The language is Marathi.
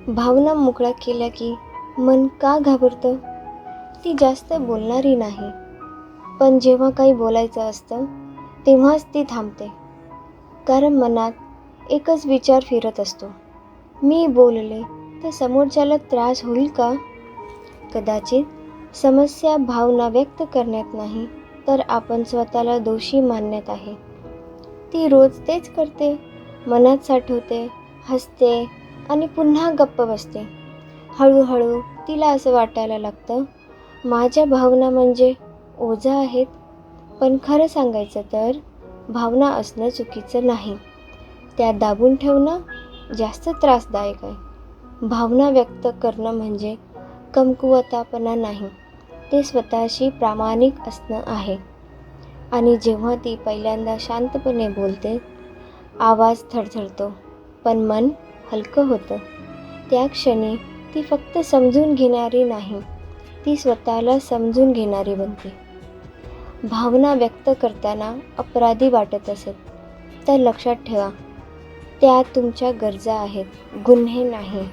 भावना मोकळ्या केल्या की मन का घाबरतं? ती जास्त बोलणारी नाही, पण जेव्हा काही बोलायचं असतं तेव्हाच ती थांबते. कारण मनात एकच विचार फिरत असतो, मी बोलले तर समोरच्याला त्रास होईल का? कदाचित समस्या भावना व्यक्त करण्यात नाही, तर आपण स्वतःला दोषी मानण्यात आहे. ती रोज तेच करते, मनात साठवते, हसते आणि पुन्हा गप्प बसते. हळूहळू तिला असं वाटायला लागतं, माझ्या भावना म्हणजे ओझं आहेत. पण खरं सांगायचं तर भावना असणं चुकीचं नाही, त्या दाबून ठेवणं जास्त त्रासदायक आहे. भावना व्यक्त करणं म्हणजे कमकुवतापणा नाही, ते स्वतःशी प्रामाणिक असणं आहे. आणि जेव्हा ती पहिल्यांदा शांतपणे बोलते, आवाज थरथरतो, पण मन हलकं होतं. त्या क्षणी ती फक्त समजून घेणारी नाही, ती स्वतःला समजून घेणारी बनते. भावना व्यक्त करताना अपराधी वाटत असेल तर लक्षात ठेवा, त्या तुमच्या गरजा आहेत, गुन्हे नाही.